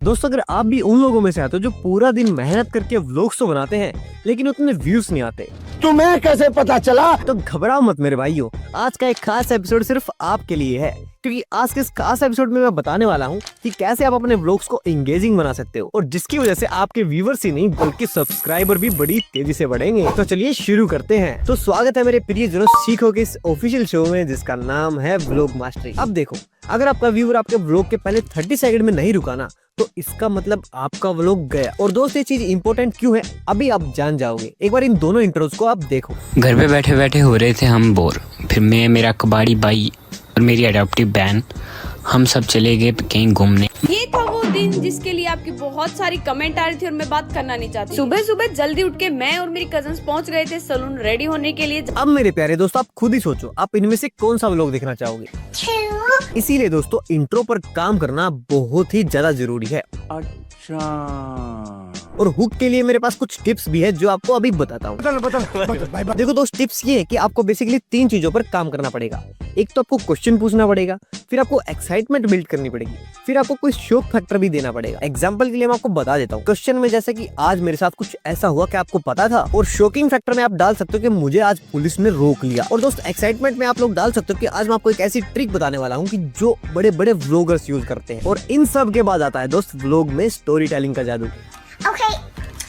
दोस्तों अगर आप भी उन लोगों में से आते हो जो पूरा दिन मेहनत करके व्लॉग्स तो बनाते हैं लेकिन उतने व्यूज नहीं आते, तुम्हें कैसे पता चला? तो घबराओ मत मेरे भाइयों। आज का एक खास एपिसोड सिर्फ आपके लिए है, क्योंकि आज के इस खास एपिसोड में मैं बताने वाला हूँ कि कैसे आप अपने व्लॉग्स को एंगेजिंग बना सकते हो और जिसकी वजह से आपके व्यूवर्स ही नहीं बल्कि सब्सक्राइबर भी बड़ी तेजी से बढ़ेंगे। तो चलिए शुरू करते हैं। तो स्वागत है मेरे प्रियजनों सीखो के इस ऑफिशियल शो में जिसका नाम है व्लॉग मास्टरी। अब देखो, अगर आपका व्यूवर आपके व्लॉग के पहले 30 सेकंड में नहीं रुका ना, तो इसका मतलब आपका व्लॉग गया। और दोस्त ये चीज इंपॉर्टेंट क्यों है अभी आप जान जाओगे। एक बार इन दोनों इंट्रोज को आप देखो। घर पे बैठे बैठे हो रहे थे हम बोर, फिर मैं, मेरा कबाड़ी भाई और मेरी अडॉप्टिव बहन, हम सब चले गए कहीं घूमने। ये था वो दिन जिसके लिए आपकी बहुत सारी कमेंट आ रही थी और मैं बात करना नहीं चाहती। सुबह सुबह जल्दी उठ के मैं और मेरी कजन्स पहुंच गए थे सलून रेडी होने के लिए। अब मेरे प्यारे दोस्तों आप खुद ही सोचो, आप इनमें से कौन सा व्लॉग देखना चाहोगे। इसीलिए दोस्तों इंट्रो पर काम करना बहुत ही ज्यादा जरूरी है। अच्छा। और हुक के लिए मेरे पास कुछ टिप्स भी है जो आपको अभी बताता हूँ। बदल। देखो दोस्त, टिप्स ये है कि आपको बेसिकली 3 चीजों पर काम करना पड़ेगा। एक तो आपको क्वेश्चन पूछना पड़ेगा, फिर आपको एक्साइटमेंट बिल्ड करनी पड़ेगी, फिर आपको कोई शौक फैक्टर भी देना पड़ेगा। एग्जांपल के लिए मैं आपको बता देता हूँ। क्वेश्चन में जैसे कि आज मेरे साथ कुछ ऐसा हुआ कि आपको पता था, और शॉकिंग फैक्टर में आप डाल सकते हो कि मुझे आज पुलिस ने रोक लिया। और दोस्त एक्साइटमेंट में आप लोग डाल सकते हो कि आज मैं आपको एक ऐसी ट्रिक बताने वाला हूँ कि जो बड़े बड़े व्लॉगर्स यूज करते हैं। और इन सब के बाद आता है दोस्त व्लॉग में स्टोरी टेलिंग का जादू। Okay,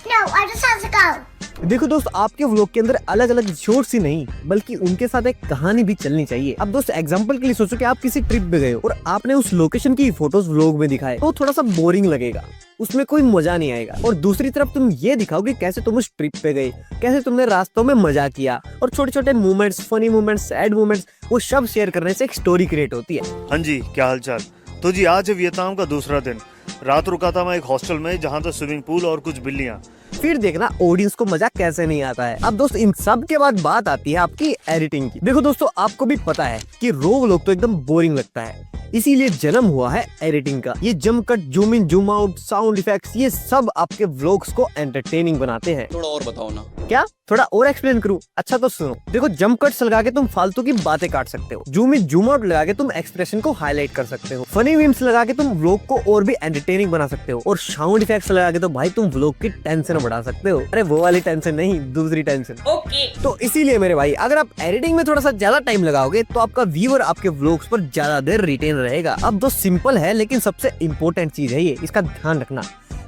no, I just have to go. देखो दोस्त, आपके व्लॉग के अंदर अलग अलग शॉट्स ही नहीं बल्कि उनके साथ एक कहानी भी चलनी चाहिए। अब दोस्त एग्जांपल के लिए सोचो कि आप किसी ट्रिप पे गए हो और आपने उस लोकेशन की फोटोज व्लॉग में दिखाए, तो थोड़ा सा बोरिंग लगेगा, उसमें कोई मजा नहीं आएगा। और दूसरी तरफ तुम ये दिखाओ कि कैसे तुम उस ट्रिप पे गए, कैसे तुमने रास्तों में मजा किया, और छोटे छोटे moments, funny moments, sad moments, वो सब शेयर करने से एक स्टोरी क्रिएट होती है। हाँ जी, क्या हालचाल। तो जी आज है वियतनाम का दूसरा दिन। रात रुका था मैं एक हॉस्टल में जहाँ था स्विमिंग पूल और कुछ बिल्लियाँ। फिर देखना ऑडियंस को मजा कैसे नहीं आता है। अब दोस्त इन सब के बाद बात आती है आपकी एडिटिंग की। देखो दोस्तों, आपको भी पता है कि रो व्लॉग तो एकदम बोरिंग लगता है, इसीलिए जन्म हुआ है एडिटिंग का। ये jump cut, zoom in, zoom out, sound effects, ये सब आपके व्लॉग्स को एंटरटेनिंग बनाते हैं। थोड़ा और बताओ ना। क्या थोड़ा और एक्सप्लेन करूं? अच्छा तो सुनो। देखो, जंप कट्स लगा के तुम फालतू की बातें काट सकते हो। जूम इन, जूम आउट लगा के तुम एक्सप्रेशन को हाईलाइट कर सकते हो। फनी मीम्स लगा के तुम व्लॉग को और भी एंटरटेनिंग बना सकते हो। और साउंड इफेक्ट्स लगा के तो भाई तुम व्लॉग की टेंशन बढ़ा सकते हो। अरे वो वाली टेंशन नहीं, दूसरी टेंशन। तो इसीलिए मेरे भाई, अगर आप एडिटिंग में थोड़ा सा ज्यादा टाइम लगाओगे तो आपका व्यूअर आपके व्लॉग्स पर ज्यादा देर रिटेन रहेगा। अब दोस्त सिंपल है लेकिन सबसे इम्पोर्टेंट चीज है ये, इसका ध्यान रखना।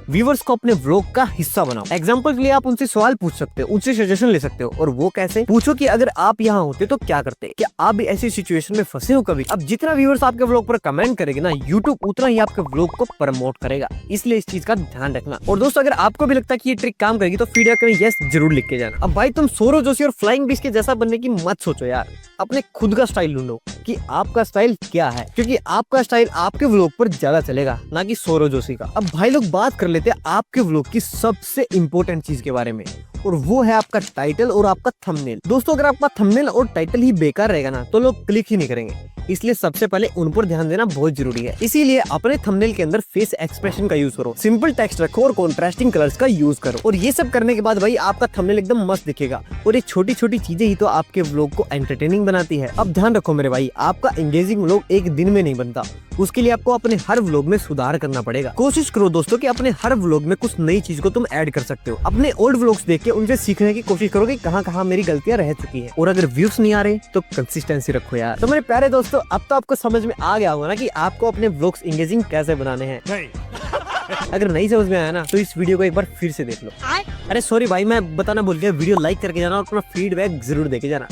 व्यूवर्स को अपने व्लॉग का हिस्सा बनाओ। एग्जांपल के लिए आप उनसे सवाल पूछ सकते हो, उनसे सजेशन ले सकते हो। और वो कैसे? पूछो कि अगर आप यहाँ होते तो क्या करते, क्या आप भी ऐसी सिचुएशन में फंसे हो कभी। अब जितना व्यूवर्स आपके व्लॉग पर कमेंट करेंगे ना, यूट्यूब उतना ही आपके व्लॉग को प्रमोट करेगा, इसलिए इस चीज का ध्यान रखना। और दोस्तों, अगर आपको भी लगता है कि ये ट्रिक काम करेगी तो फीडबैक में यस जरूर लिख के जाना। अब भाई तुम सौरव जोशी और फ्लाइंग बीस्ट के जैसा बनने की मत सोचो यार, अपने खुद का स्टाइल ढूंढो कि आपका स्टाइल क्या है, क्योंकि आपका स्टाइल आपके व्लॉग पर ज्यादा चलेगा, ना कि सौरव जोशी का। अब भाई लोग बात कर लेते हैं आपके व्लॉग की सबसे इम्पोर्टेंट चीज के बारे में, और वो है आपका टाइटल और आपका थंबनेल। दोस्तों, अगर आपका थंबनेल और टाइटल ही बेकार रहेगा ना, तो लोग क्लिक ही नहीं करेंगे, इसलिए सबसे पहले उन पर ध्यान देना बहुत जरूरी है। इसीलिए अपने थंबनेल के अंदर फेस एक्सप्रेशन का यूज करो, सिंपल टेक्स्ट रखो और कॉन्ट्रास्टिंग कलर्स का यूज करो। और ये सब करने के बाद भाई आपका थंबनेल एकदम मस्त दिखेगा। और ये छोटी छोटी चीजें ही तो आपके व्लॉग को एंटरटेनिंग बनाती है। अब ध्यान रखो मेरे भाई, आपका एंगेजिंग व्लॉग एक दिन में नहीं बनता, उसके लिए आपको अपने हर व्लॉग में सुधार करना पड़ेगा। कोशिश करो दोस्तों कि अपने हर व्लॉग में कुछ नई चीज को तुम ऐड कर सकते हो। अपने ओल्ड व्लॉग्स देख के उनसे सीखने की कोशिश करो कि कहाँ कहाँ मेरी गलतियां रह चुकी है। और अगर व्यूज नहीं आ रहे तो कंसिस्टेंसी रखो यार। तो मेरे प्यारे दोस्तों, अब तो आपको समझ में आ गया होगा ना कि आपको अपने व्लॉग्स एंगेजिंग कैसे बनाने हैं। अगर नहीं समझ में आया ना, तो इस वीडियो को एक बार फिर से देख लो। अरे सॉरी भाई, मैं बताना भूल गया, वीडियो लाइक करके जाना और अपना फीडबैक जरूर देके जाना।